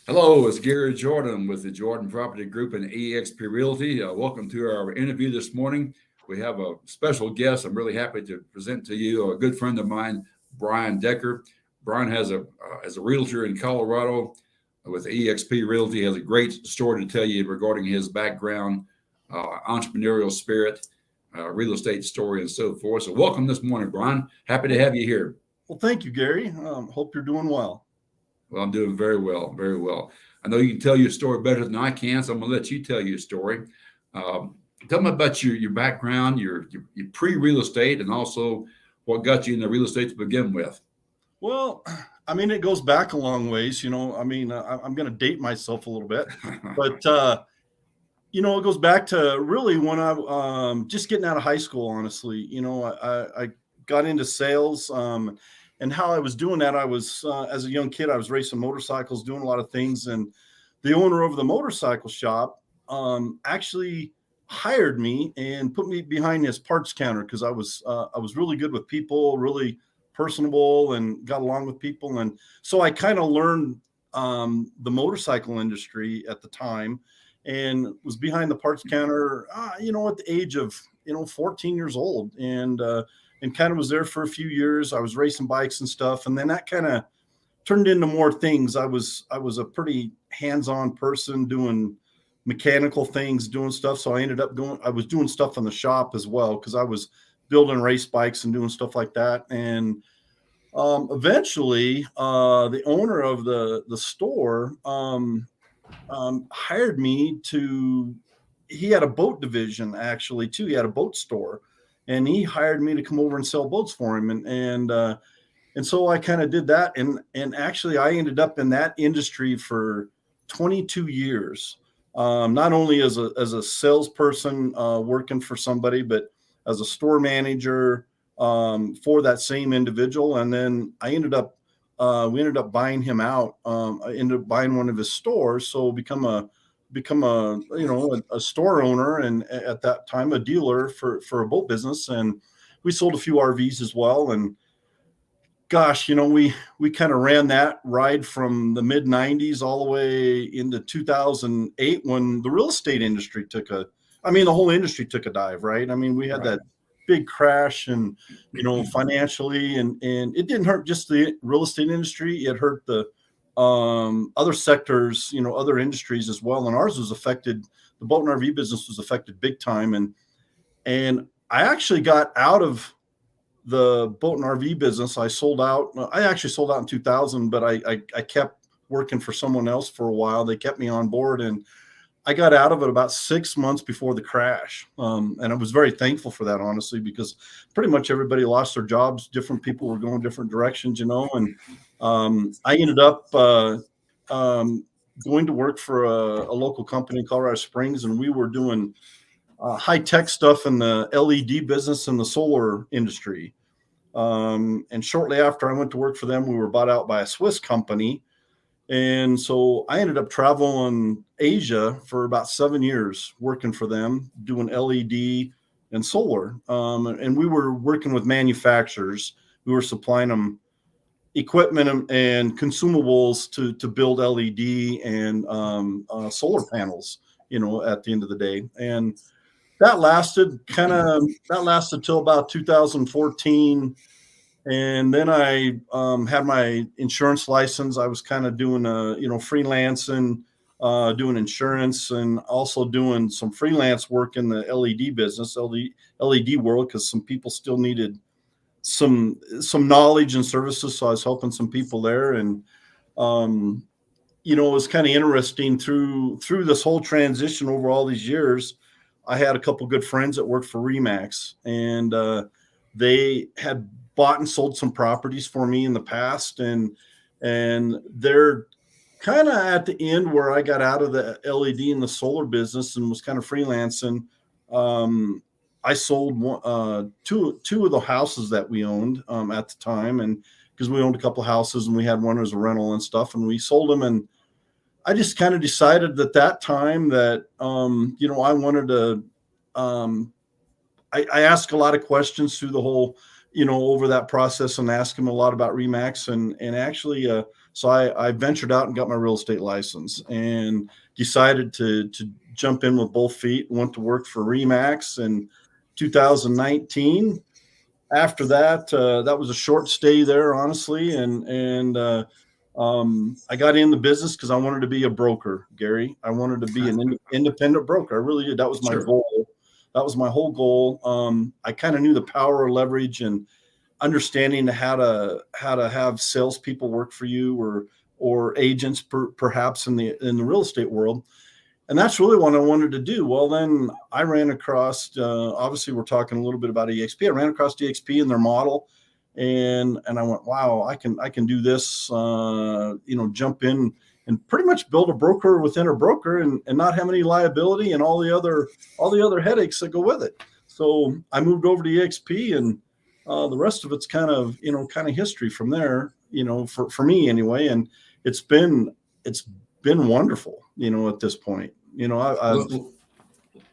Hello, it's Gary Jordan with the Jordan Property Group and eXp Realty. Welcome to our interview this morning. We have a special guest. I'm really happy to present to you a good friend of mine, Bryan Decker. Bryan has as a realtor in Colorado with eXp Realty, has a great story to tell you regarding his background, entrepreneurial spirit, real estate story, and so forth. So, welcome this morning, Bryan. Happy to Well, have you here. well, thank you, Gary. Hope you're doing well. Well, I'm doing very well, very well. I know you can tell your story better than I can, so I'm going to let you tell your story. Um, Tell me about your background, your pre real estate, and also what got you into real estate to begin with. Well, I mean, it goes back a long ways. I'm going to date myself a little bit, but it goes back to really when I just getting out of high school. Honestly, I got into sales, and how I was doing that. I was as a young kid, I was racing motorcycles, doing a lot of things, and the owner of the motorcycle shop actually hired me and put me behind his parts counter because I was really good with people, really personable, and got along with people, and so I kind of learned the motorcycle industry at the time, and was behind the parts counter, at the age of 14 years old, and kind of was there for a few years. I was racing bikes and stuff, and then that kind of turned into more things. I was a pretty hands-on person doing mechanical things, doing stuff. So I ended up going. I was doing stuff in the shop as well because I was building race bikes and doing stuff like that. And eventually, the owner of the store hired me to. He had a boat division actually too. He had a boat store, and he hired me to come over and sell boats for him. And so I kind of did that, and actually I ended up in that industry for 22 years. Not only as a salesperson working for somebody, but as a store manager for that same individual. And then we ended up buying him out. I ended up buying one of his stores, so become a a store owner, and at that time a dealer for a boat business. And we sold a few RVs as well. And gosh, we kind of ran that ride from the mid 90s all the way into 2008 when the real estate industry the whole industry took a dive, right? I mean, we had Right. that big crash, and financially, and it didn't hurt just the real estate industry, it hurt the other sectors, other industries as well. And ours was affected. The boat and RV business was affected big time. And I actually got out of the boat and RV business. I sold out. I actually sold out in 2000, but I kept working for someone else for a while. They kept me on board, and I got out of it about 6 months before the crash. And I was very thankful for that, honestly, because pretty much everybody lost their jobs. Different people were going different directions, and I ended up um, going to work for a local company in Colorado Springs, and we were doing high tech stuff in the LED business and the solar industry. And shortly after I went to work for them, we were bought out by a Swiss company. And so I ended up traveling Asia for about 7 years working for them, doing LED and solar. And we were working with manufacturers. We were supplying them equipment and consumables to build LED and solar panels, at the end of the day. And that lasted till about 2014. And then I had my insurance license. I was kind of doing freelancing, doing insurance, and also doing some freelance work in the LED business, LED world, because some people still needed some knowledge and services. So I was helping some people there. And um, it was kind of interesting through this whole transition over all these years. I had a couple good friends that worked for Remax, and they had bought and sold some properties for me in the past, and they're kind of at the end where I got out of the LED and the solar business and was kind of freelancing. Um, I sold two of the houses that we owned at the time, and because we owned a couple of houses and we had one as a rental and stuff, and we sold them. And I just kind of decided at that time that I wanted to. Um, I asked a lot of questions through the whole, over that process, and asked him a lot about Remax, and actually So I ventured out and got my real estate license and decided to jump in with both feet. Went to work for Remax in 2019. After that, that was a short stay there, honestly, and I got in the business because I wanted to be a broker, Gary. I wanted to be an independent broker. I really did. That was my Sure. goal. That was my whole goal. I kind of knew the power of leverage and understanding how to have salespeople work for you or agents perhaps in the real estate world. And that's really what I wanted to do. Well, then I ran across, obviously we're talking a little bit about EXP. I ran across EXP and their model, and I went, wow, I can do this, jump in and pretty much build a broker within a broker and not have any liability and all the other headaches that go with it. So I moved over to EXP, and the rest of it's kind of history from there, for me anyway. And it's been wonderful, at this point.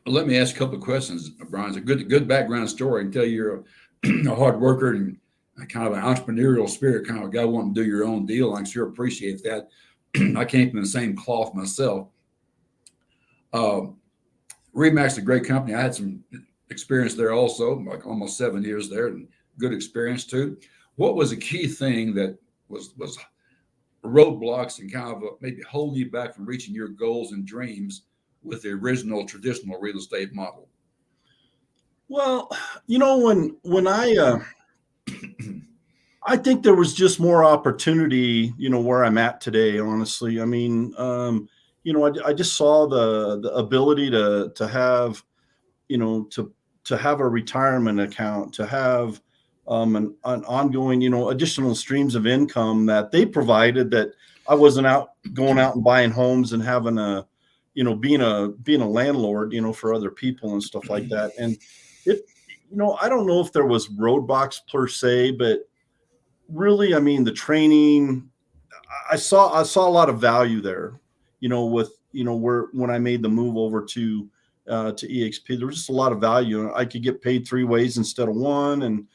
Let me ask a couple of questions, Bryan. It's a good background story. I can tell you're a hard worker and kind of an entrepreneurial spirit, kind of a guy wanting to do your own deal. I sure appreciate that. I came from the same cloth myself. Remax is a great company. I had some experience there also, like almost 7 years there, and good experience too. What was a key thing that was roadblocks and kind of maybe holding you back from reaching your goals and dreams with the original traditional real estate model? Well, when I think there was just more opportunity, where I'm at today, honestly. I mean, I just saw the ability to have, to have a retirement account, to have an ongoing, additional streams of income that they provided, that I wasn't going out and buying homes and having being a landlord, for other people and stuff like that. And I don't know if there was roadblocks per se, but really, I mean, the training, I saw a lot of value there, when I made the move over to EXP, there was just a lot of value. I could get paid 3 ways instead of 1. And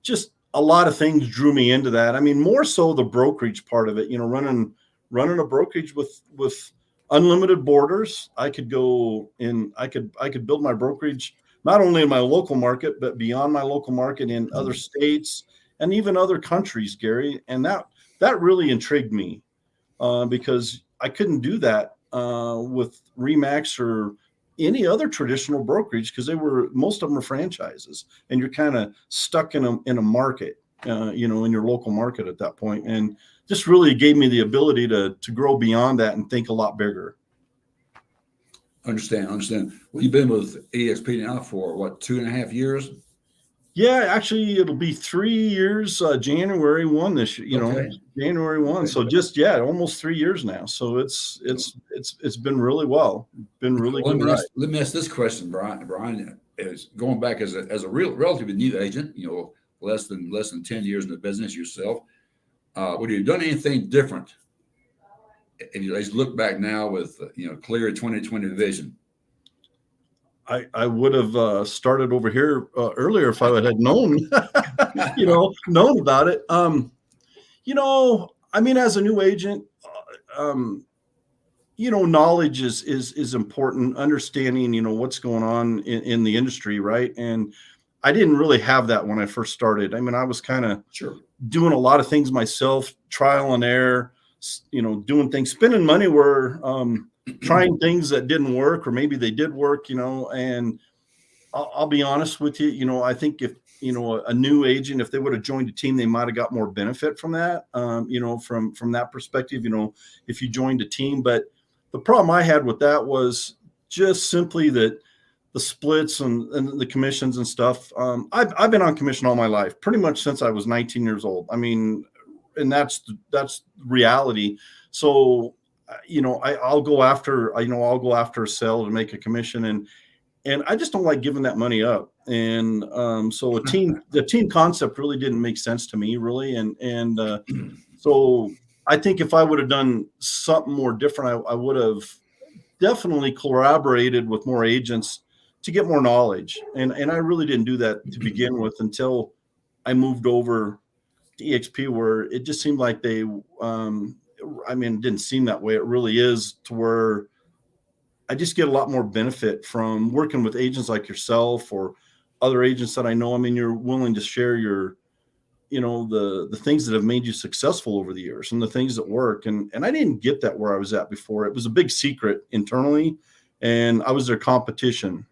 just a lot of things drew me into that. I mean, more so the brokerage part of it, running a brokerage with unlimited borders. I could go in, I could build my brokerage, not only in my local market, but beyond my local market in other states and even other countries, Gary. And that really intrigued me because I couldn't do that with Remax or any other traditional brokerage, because most of them are franchises, and you're kind of stuck in a market, in your local market at that point. And just really gave me the ability to grow beyond that and think a lot bigger. Understand. Well, you've been with EXP now for what, 2.5 years? Yeah, actually, it'll be 3 years, January 1 this year. Okay. January 1. Okay. So just almost 3 years now. So it's been really well. Been really good. Let me ask this question, Bryan. Bryan is going back as a relatively new agent. Less than 10 years in the business yourself. Would you have done anything different if you look back now with clear 2020 vision? I would have started over here earlier if I had known, known about it. I mean, as a new agent, knowledge is important. Understanding, what's going on in the industry, right? And I didn't really have that when I first started. I mean, I was kind of doing a lot of things myself, trial and error, doing things, spending money where trying things that didn't work, or maybe they did work, and I'll be honest with you. I think if, a new agent, if they would have joined a team, they might've got more benefit from that, from that perspective, if you joined a team. But the problem I had with that was just simply that the splits and the commissions and stuff. I've been on commission all my life, pretty much since I was 19 years old. I mean, and that's reality. So, I'll go after a sale to make a commission, and I just don't like giving that money up. And so the team concept really didn't make sense to me, really. And so I think if I would have done something more different, I would have definitely collaborated with more agents to get more knowledge. And I really didn't do that to begin with until I moved over to EXP, where it just seemed like they I mean, it didn't seem that way. It really is, to where I just get a lot more benefit from working with agents like yourself or other agents that I know. I mean, you're willing to share your, the things that have made you successful over the years and the things that work. And I didn't get that where I was at before. It was a big secret internally, and I was their competition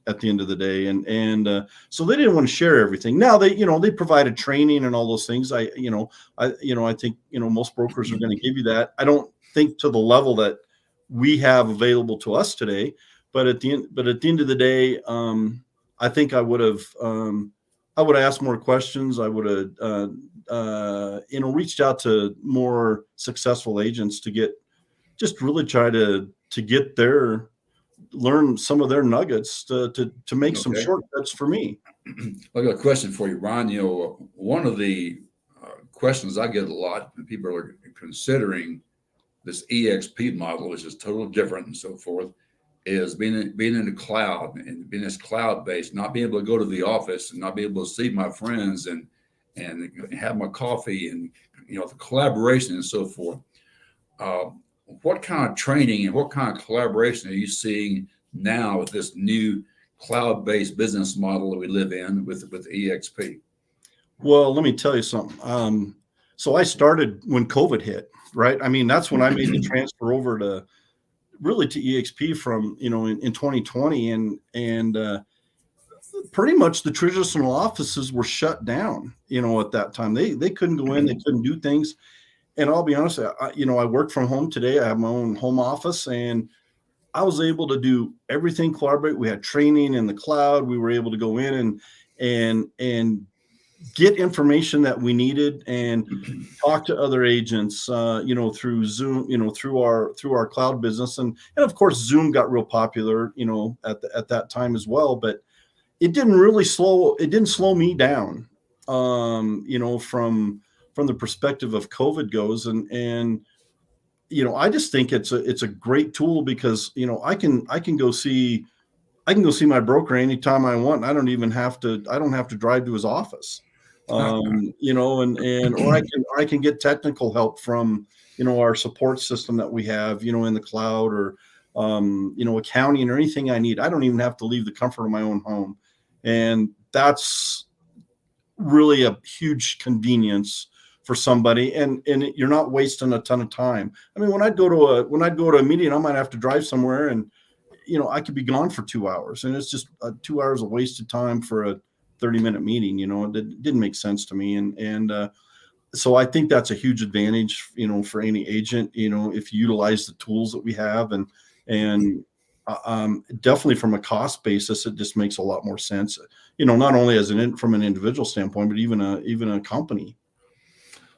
at the end of the day. And so they didn't want to share everything. Now they provided training and all those things. I think, most brokers are going to give you that. I don't think to the level that we have available to us today, but at the end of the day, I think I would have asked more questions. I would have, reached out to more successful agents to really try to get learn some of their nuggets to make some shortcuts for me. I got a question for you, Bryan. One of the questions I get a lot when people are considering this EXP model, which is totally different and so forth, is being in the cloud and being this cloud-based, not being able to go to the office and not be able to see my friends and have my coffee and, the collaboration and so forth. What kind of training and what kind of collaboration are you seeing now with this new cloud-based business model that we live in with EXP? Well, let me tell you something. So I started when COVID hit, right? I mean, that's when I made the transfer over to EXP from, in 2020, and pretty much the traditional offices were shut down, at that time. They couldn't go in, they couldn't do things. And I'll be honest, I work from home today. I have my own home office, and I was able to do everything collaborate. We had training in the cloud. We were able to go in and get information that we needed and talk to other agents, through Zoom, through our cloud business. And of course, Zoom got real popular, at that time as well, but it didn't slow me down, from the perspective of COVID goes. And I just think it's a great tool because, I can go see my broker anytime I want. I don't have to drive to his office. And I can get technical help from, our support system that we have, in the cloud, or, accounting or anything I need. I don't even have to leave the comfort of my own home. And that's really a huge convenience for somebody. And you're not wasting a ton of time. I mean, when I'd go to a meeting, I might have to drive somewhere, and, I could be gone for 2 hours, and it's just 2 hours of wasted time for a 30-minute meeting. It didn't make sense to me. And so I think that's a huge advantage, for any agent, if you utilize the tools that we have, and definitely from a cost basis, it just makes a lot more sense, not only from an individual standpoint, but even a company.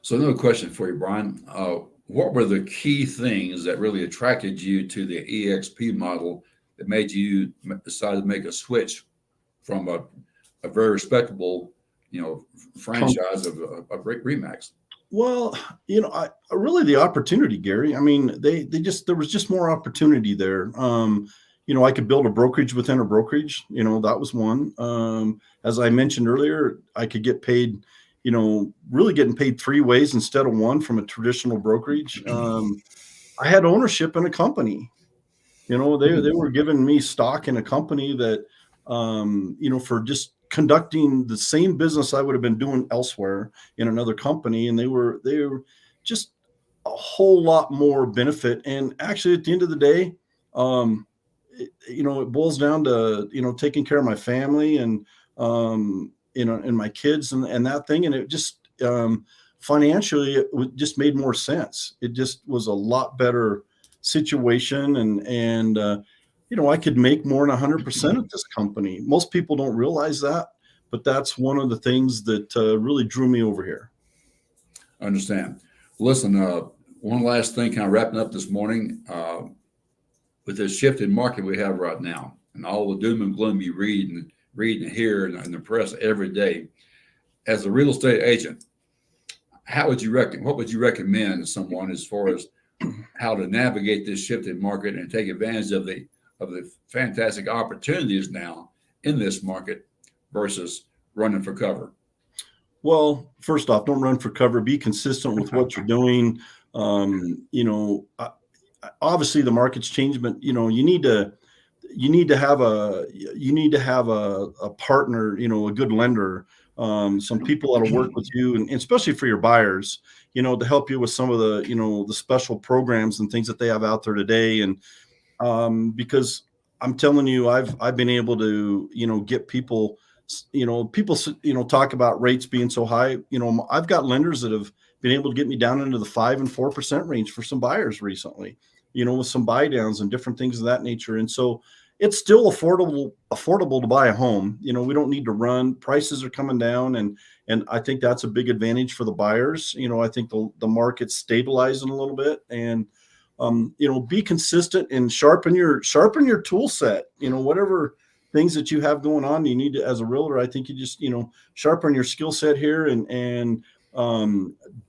So another question for you, Bryan. What were the key things that really attracted you to the EXP model that made you decide to make a switch from a very respectable, franchise of RE/MAX? Well, really the opportunity, Gary. I mean, there was just more opportunity there. I could build a brokerage within a brokerage. That was one. As I mentioned earlier, I could get paid, really getting paid 3 ways instead of one from a traditional brokerage. I had ownership in a company. They were giving me stock in a company that, for just conducting the same business I would have been doing elsewhere in another company. And they were just a whole lot more benefit. And actually, at the end of the day, it boils down to, taking care of my family and, and my kids and that thing. And it just, financially, it just made more sense. It just was a lot better situation. And I could make more than 100% at this company. Most people don't realize that, but that's one of the things that really drew me over here. I understand. Listen, one last thing, kind of wrapping up this morning, with this shifting market we have right now and all the doom and gloom you read and hear in the press every day. As a real estate agent, what would you recommend to someone as far as how to navigate this shifting market and take advantage of the fantastic opportunities now in this market versus running for cover? Well, first off, don't run for cover. Be consistent with what you're doing. Obviously the market's changed, but you need to have a partner, a good lender, some people that'll work with you, and especially for your buyers, to help you with some of the special programs and things that they have out there today. And because I'm telling you, I've been able to, get people, talk about rates being so high. I've got lenders that have been able to get me down into the 5 and 4% range for some buyers recently, with some buy downs and different things of that nature. And so it's still affordable to buy a home. We don't need to run. Prices are coming down, and I think that's a big advantage for the buyers. I think the market's stabilizing a little bit, and be consistent and sharpen your tool set. Whatever things that you have going on, you need to, as a realtor, I think you just sharpen your skill set here, and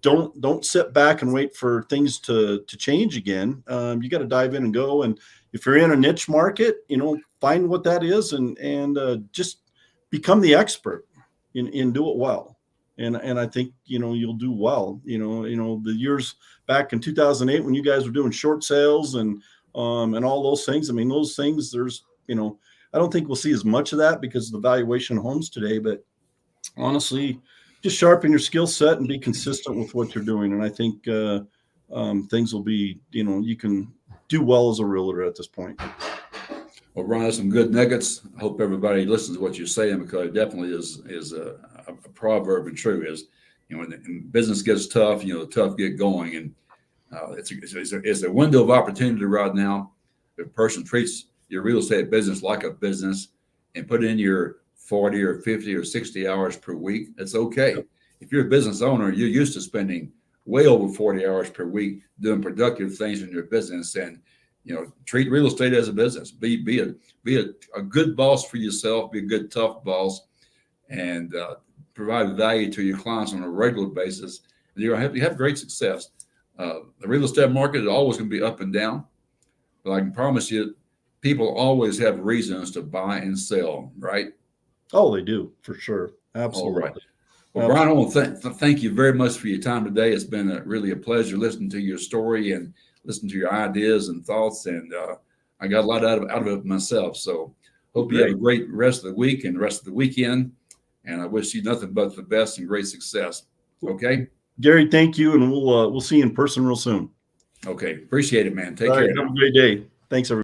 don't sit back and wait for things to change again. You got to dive in and go. And if you're in a niche market, find what that is, and just become the expert and do it well. And I think you'll do well. The years back in 2008 when you guys were doing short sales and all those things. I mean, those things, there's I don't think we'll see as much of that because of the valuation of homes today. But honestly, just sharpen your skill set and be consistent with what you're doing. And I think things will be, you can do well as a realtor at this point. Well, Bryan, that's some good nuggets. I hope everybody listens to what you're saying, because it definitely is a proverb and true. Is when business gets tough, the tough get going, and it's a window of opportunity right now. If a person treats your real estate business like a business and put in your 40 or 50 or 60 hours per week, it's okay. If you're a business owner, you're used to spending way over 40 hours per week doing productive things in your business, and treat real estate as a business. Be a good boss for yourself. Be a good tough boss, and provide value to your clients on a regular basis. And you're gonna have great success. The real estate market is always going to be up and down, but I can promise you, people always have reasons to buy and sell, right? Oh, they do, for sure. Absolutely. All right. Well, Bryan, I want to thank you very much for your time today. It's been really a pleasure listening to your story and listening to your ideas and thoughts, and I got a lot out of it myself. So hope you have a great rest of the week and rest of the weekend, and I wish you nothing but the best and great success. Okay, Gary, thank you, and we'll see you in person real soon. Okay, appreciate it, man. Take All care. right, have a great day. Thanks, everybody.